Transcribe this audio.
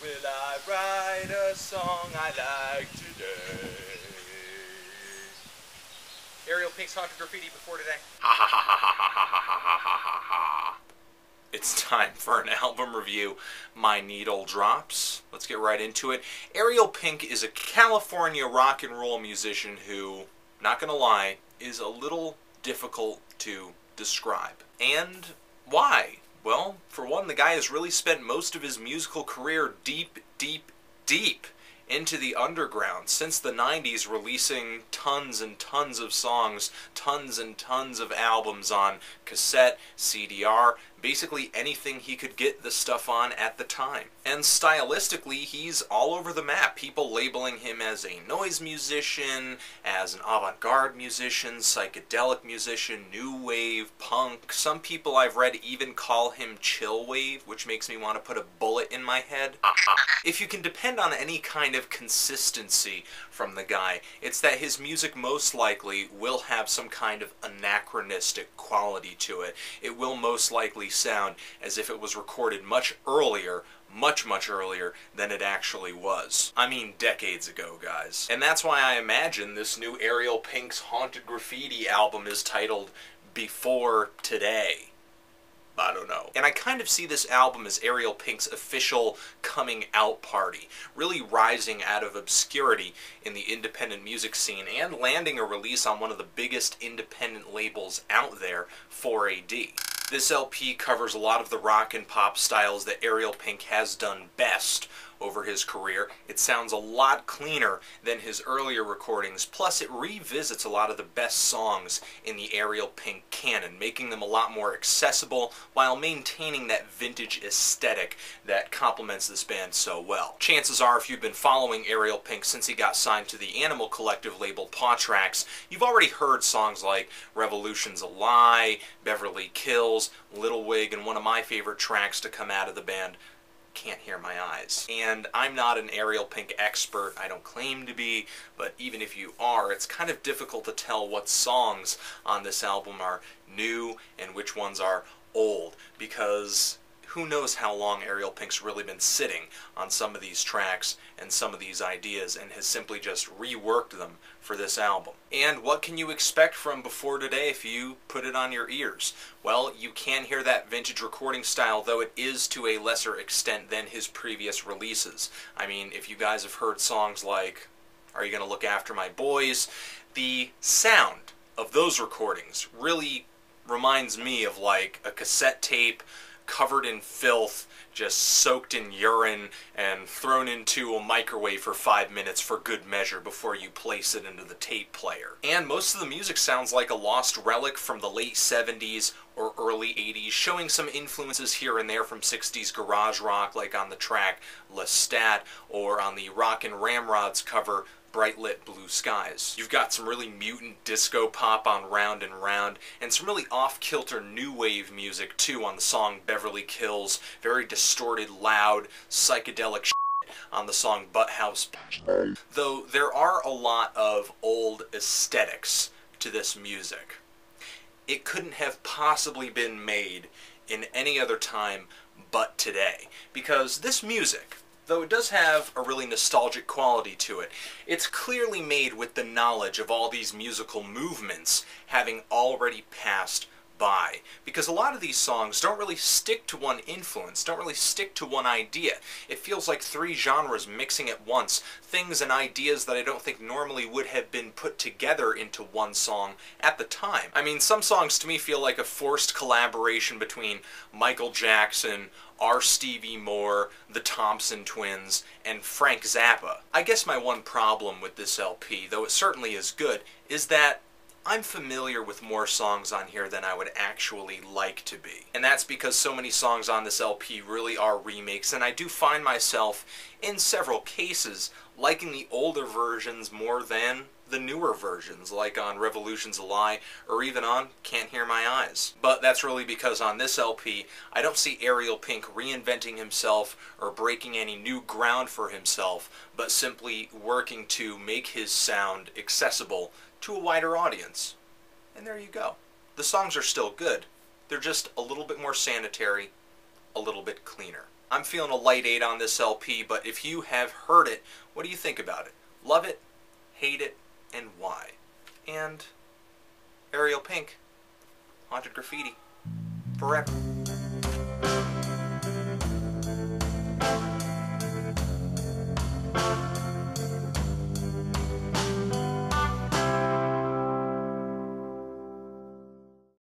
will I write a song I like today? Ariel Pink's Haunted Graffiti before today. Ha ha ha ha ha ha ha ha ha ha. It's time for an album review. My needle drops. Let's get right into it. Ariel Pink is a California rock and roll musician who, not gonna lie, is a little difficult to describe. And why? Well, for one, the guy has really spent most of his musical career deep into the underground since the 90s, releasing tons and tons of songs, tons and tons of albums on cassette, CDR, basically anything he could get the stuff on at the time. And stylistically, he's all over the map. People labeling him as a noise musician, as an avant-garde musician, psychedelic musician, new wave, punk. Some people I've read even call him chill wave, which makes me want to put a bullet in my head. If you can depend on any kind of consistency from the guy, it's that his music most likely will have some kind of anachronistic quality to it. It will most likely sound as if it was recorded much earlier, much earlier than it actually was. I mean, decades ago, guys. And that's why I imagine this new Ariel Pink's Haunted Graffiti album is titled Before Today. I don't know. And I kind of see this album as Ariel Pink's official coming out party, really rising out of obscurity in the independent music scene and landing a release on one of the biggest independent labels out there, 4AD. This LP covers a lot of the rock and pop styles that Ariel Pink has done best over his career. It sounds a lot cleaner than his earlier recordings, plus it revisits a lot of the best songs in the Ariel Pink canon, making them a lot more accessible while maintaining that vintage aesthetic that complements this band so well. Chances are, if you've been following Ariel Pink since he got signed to the Animal Collective label Paw Tracks, you've already heard songs like Revolution's a Lie, Beverly Kills, Little Wig, and one of my favorite tracks to come out of the band, Can't Hear My Eyes. And I'm not an Ariel Pink expert, I don't claim to be, but even if you are, it's kind of difficult to tell what songs on this album are new and which ones are old, because who knows how long Ariel Pink's really been sitting on some of these tracks and some of these ideas and has simply just reworked them for this album. And what can you expect from Before Today if you put it on your ears? Well, you can hear that vintage recording style, though it is to a lesser extent than his previous releases. I mean, if you guys have heard songs like Are You Gonna Look After My Boys, the sound of those recordings really reminds me of like a cassette tape covered in filth, just soaked in urine, and thrown into a microwave for 5 minutes for good measure before you place it into the tape player. And most of the music sounds like a lost relic from the late 70s or early 80s, showing some influences here and there from 60s garage rock, like on the track Lestat, or on the Rockin' Ramrods cover Bright Lit Blue Skies. You've got some really mutant disco pop on Round and Round, and some really off-kilter new wave music too on the song Beverly Kills, very distorted, loud, psychedelic shit on the song Butt House. Though there are a lot of old aesthetics to this music. It couldn't have possibly been made in any other time but today, because this music, though it does have a really nostalgic quality to it, it's clearly made with the knowledge of all these musical movements having already passed by. Because a lot of these songs don't really stick to one influence, don't really stick to one idea. It feels like three genres mixing at once, things and ideas that I don't think normally would have been put together into one song at the time. I mean, some songs to me feel like a forced collaboration between Michael Jackson, R. Stevie Moore, the Thompson Twins, and Frank Zappa. I guess my one problem with this LP, though it certainly is good, is that I'm familiar with more songs on here than I would actually like to be. And that's because so many songs on this LP really are remakes, and I do find myself, in several cases, liking the older versions more than the newer versions, like on Revolution's a Lie, or even on Can't Hear My Eyes. But that's really because on this LP, I don't see Ariel Pink reinventing himself or breaking any new ground for himself, but simply working to make his sound accessible to a wider audience. And there you go. The songs are still good. They're just a little bit more sanitary, a little bit cleaner. I'm feeling a light 8 on this LP, but if you have heard it, what do you think about it? Love it, hate it, and why? And Ariel Pink, Haunted Graffiti, forever.